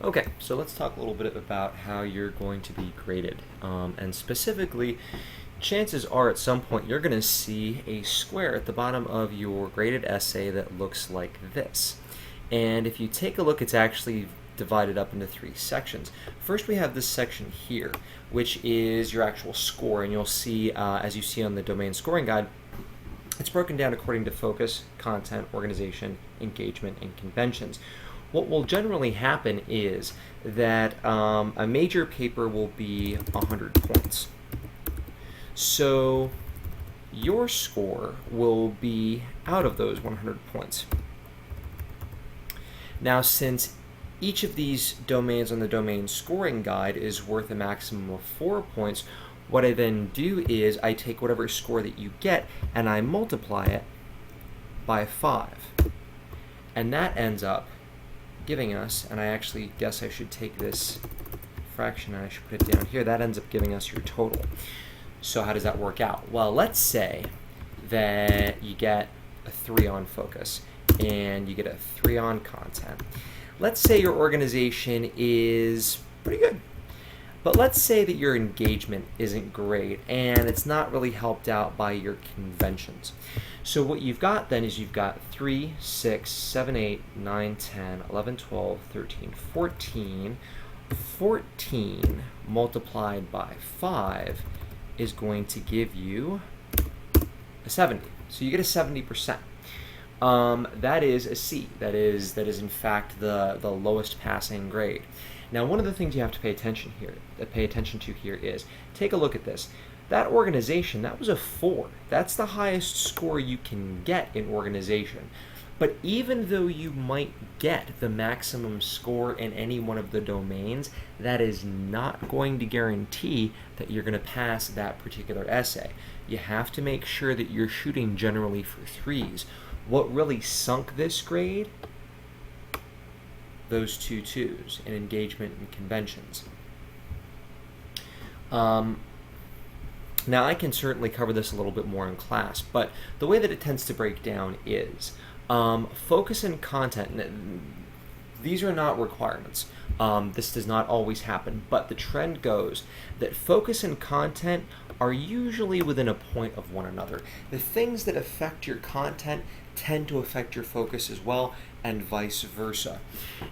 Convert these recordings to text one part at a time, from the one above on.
Okay, so let's talk a little bit about how you're going to be graded. And specifically, chances are at some point you're going to see a square at the bottom of your graded essay that looks like this. And if you take a look, it's actually divided up into three sections. First, we have this section here, which is your actual score. And you'll see, as you see on the domain scoring guide, it's broken down according to focus, content, organization, engagement, and conventions. What will generally happen is that a major paper will be 100 points. So your score will be out of those 100 points. Now, since each of these domains on the domain scoring guide is worth a maximum of 4 points, what I then do is I take whatever score that you get and I multiply it by 5. And that ends up giving us, and I actually guess I should take this fraction and I should put it down here, that ends up giving us your total. So how does that work out? Well, let's say that you get a 3 on focus and you get a 3 on content. Let's say your organization is pretty good. But let's say that your engagement isn't great and it's not really helped out by your conventions. So what you've got then is you've got 3, 6, 7, 8, 9, 10, 11, 12, 13, 14. 14 multiplied by 5 is going to give you a 70. So you get a 70%. That is a C. That is in fact the lowest passing grade. Now, one of the things you have to pay attention to here is take a look at this. That organization, that was a 4. That's the highest score you can get in organization. But even though you might get the maximum score in any one of the domains, that is not going to guarantee that you're going to pass that particular essay. You have to make sure that you're shooting generally for 3s. What really sunk this grade? Those 2 2s in engagement and conventions. Now, I can certainly cover this a little bit more in class, but the way that it tends to break down is focus and content. These are not requirements. This does not always happen, but the trend goes that focus and content are usually within a point of one another. The things that affect your content tend to affect your focus as well, and vice versa.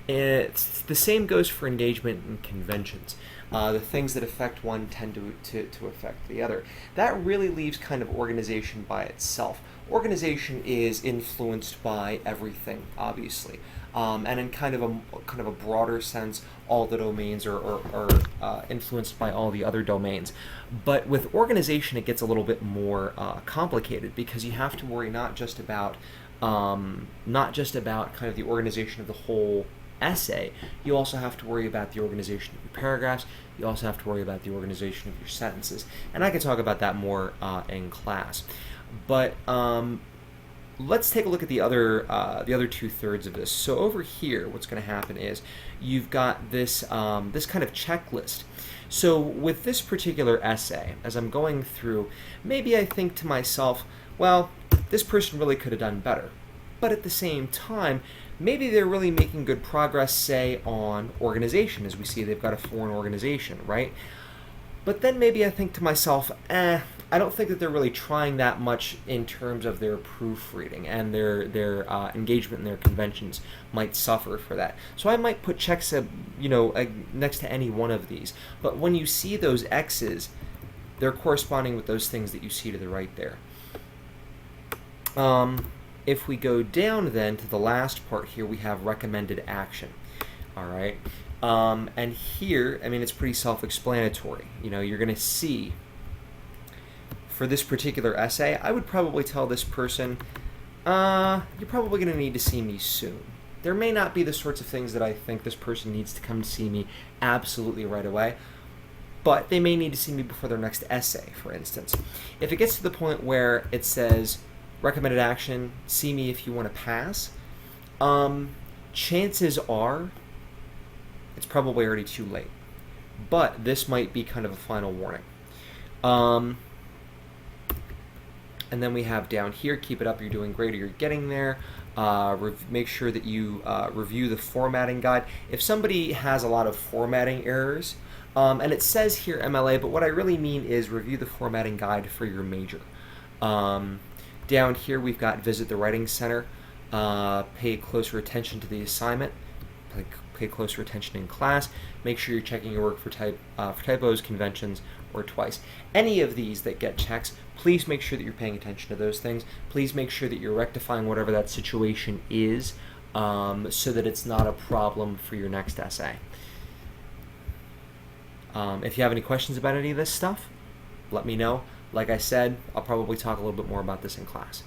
The same goes for engagement and conventions. The things that affect one tend to affect the other. That really leaves kind of organization by itself. Organization is influenced by everything, obviously. And in kind of a broader sense, all the domains are influenced by all the other domains. But with organization, it gets a little bit more complicated because you have to worry not just about kind of the organization of the whole essay. You also have to worry about the organization of your paragraphs. You also have to worry about the organization of your sentences. And I can talk about that more in class. But let's take a look at the other 2/3 of this. So over here, what's going to happen is you've got this this kind of checklist. So with this particular essay, as I'm going through, maybe I think to myself, well, this person really could have done better. But at the same time, maybe they're really making good progress, say, on organization. As we see, they've got a 4 in organization, right? But then maybe I think to myself, I don't think that they're really trying that much in terms of their proofreading, and their engagement in their conventions might suffer for that. So I might put checks, next to any one of these. But when you see those X's, they're corresponding with those things that you see to the right there. If we go down then to the last part here, we have recommended action. All right. And here, I mean, it's pretty self-explanatory. You're going to see for this particular essay, I would probably tell this person, you're probably going to need to see me soon. There may not be the sorts of things that I think this person needs to come to see me absolutely right away, but they may need to see me before their next essay, for instance. If it gets to the point where it says, recommended action, see me if you want to pass, chances are it's probably already too late. But this might be kind of a final warning. And then we have down here, keep it up, you're doing great, or you're getting there. Make sure that you review the formatting guide. If somebody has a lot of formatting errors, and it says here MLA, but what I really mean is review the formatting guide for your major. Down here we've got visit the Writing Center, pay closer attention to the assignment, pay closer attention in class, make sure you're checking your work for typos, conventions, or twice. Any of these that get checks, please make sure that you're paying attention to those things. Please make sure that you're rectifying whatever that situation is, so that it's not a problem for your next essay. If you have any questions about any of this stuff, let me know. Like I said, I'll probably talk a little bit more about this in class.